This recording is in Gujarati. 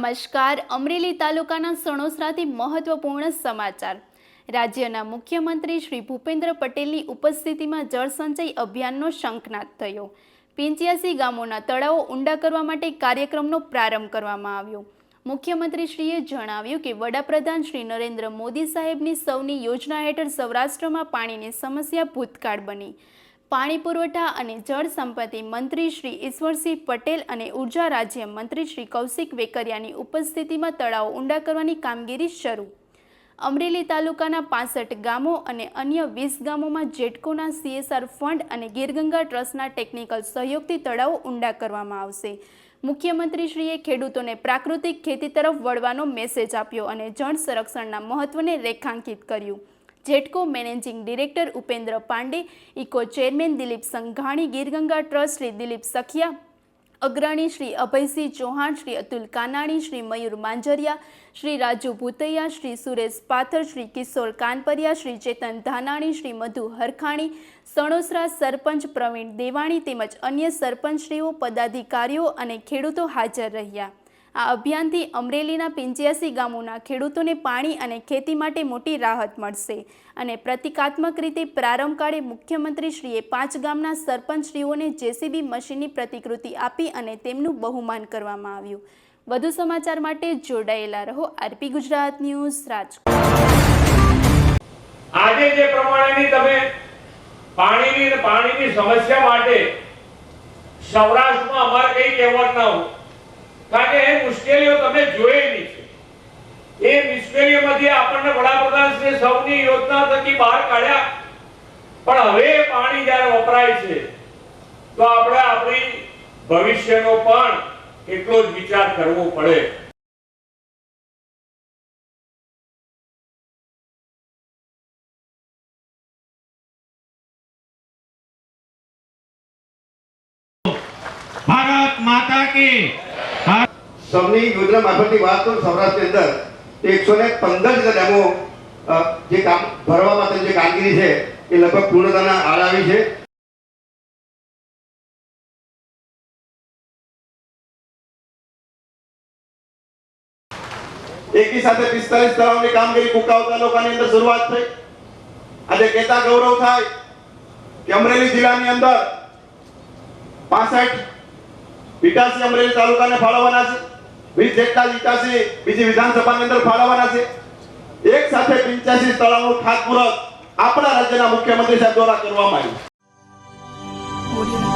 નમસ્કાર. અમરેલી તાલુકાના સણોસરાથી મહત્વપૂર્ણ સમાચાર. રાજ્યના મુખ્યમંત્રી શ્રી ભૂપેન્દ્ર પટેલની ઉપસ્થિતિમાં જળસંચય અભિયાનનો શંખનાદ થયો. 85 ગામોના તળાવો ઊંડા કરવા માટે કાર્યક્રમનો પ્રારંભ કરવામાં આવ્યો. મુખ્યમંત્રીશ્રીએ જણાવ્યું કે વડાપ્રધાન શ્રી નરેન્દ્ર મોદી સાહેબની સૌની યોજના હેઠળ સૌરાષ્ટ્રમાં પાણીની સમસ્યા ભૂતકાળ બની. પાણી પુરવઠા અને જળ સંપત્તિ મંત્રી શ્રી ઈશ્વરસિંહ પટેલ અને ઉર્જા રાજ્ય મંત્રી શ્રી કૌશિક વેકરિયાની ઉપસ્થિતિમાં તળાવો ઊંડા કરવાની કામગીરી શરૂ. અમરેલી તાલુકાના 65 ગામો અને અન્ય 20 ગામોમાં જેટકોના CSR ફંડ અને ગીરગંગા ટ્રસ્ટના ટેકનિકલ સહયોગથી તળાવો ઊંડા કરવામાં આવશે. મુખ્યમંત્રીશ્રીએ ખેડૂતોને પ્રાકૃતિક ખેતી તરફ વળવાનો મેસેજ આપ્યો અને જળ સંરક્ષણના મહત્વને રેખાંકિત કર્યું. જેટકો મેનેજિંગ ડિરેક્ટર ઉપેન્દ્ર પાંડે, ઇકો ચેરમેન દિલીપ સંઘાણી, ગીરગંગા ટ્રસ્ટ શ્રી દિલીપ સખિયા, અગ્રણી શ્રી અભયસિંહ ચૌહાણ, શ્રી અતુલ કાનાણી, શ્રી મયુર માંજરિયા, શ્રી રાજુ ભૂતૈયા, શ્રી સુરેશ પાથર, શ્રી કિશોર કાનપરિયા, શ્રી ચેતન ધાનાણી, શ્રી મધુ હરખાણી, સણોસરા સરપંચ પ્રવીણ દેવાણી તેમજ અન્ય સરપંચશ્રીઓ, પદાધિકારીઓ અને ખેડૂતો હાજર રહ્યા. આ અભિયાનથી અમરેલીના 85 ગામોના ખેડૂતોને પાણી અને ખેતી માટે મોટી રાહત મળશે અને પ્રતિકાત્મક રીતે પ્રારંભ કાળે મુખ્યમંત્રીશ્રીએ 5 ગામના સરપંચશ્રીઓને JCB મશીનની પ્રતિકૃતિ આપી અને તેમનું બહુમાન કરવામાં આવ્યું. વધુ સમાચાર માટે જોડાયેલા રહો. RP Gujarat news, Rajkot. આજે જે પ્રમાણેની તમે પાણીની સમસ્યા માટે સૌરાષ્ટ્રમાં અમારે કઈ કહેવત ના હોય, કારણ કે એ મુશ્કેલીઓ તમે જોયેલી છે. એ મુશ્કેલીઓમાંથી આપણને વડાપ્રધાન શ્રી સૌની યોજના થકી બહાર કાઢ્યા. પણ હવે પાણી જ્યારે વપરાય છે તો આપણે આપણી ભવિષ્યનો પણ એટલો જ વિચાર કરવો પડે. ભારત માતા કી સૌની યોજના મારફતની વાત કરું, સૌરાષ્ટ્રની અંદર 115 ડેમો જે કામ ભરવા માટે જે કામગીરી છે એ લગભગ પૂર્ણતાના આડ આવી છે. એકી સાથે 45 તળાવની કામગીરી કુકાવ તાલુકાની અંદર શરૂઆત થઈ. આજે કહેતા ગૌરવ થાય કે અમરેલી જિલ્લાની અંદર 65 વિકાસી અમરેલી તાલુકાને ફાળવવાના છે. 20 જેટલા વિકાસી બીજી વિધાનસભાની અંદર ફાળવવાના છે. એક સાથે 85 તળાવનું ખાતમુહૂર્ત આપણા રાજ્યના મુખ્યમંત્રી સાહેબ દ્વારા કરવામાં આવ્યું.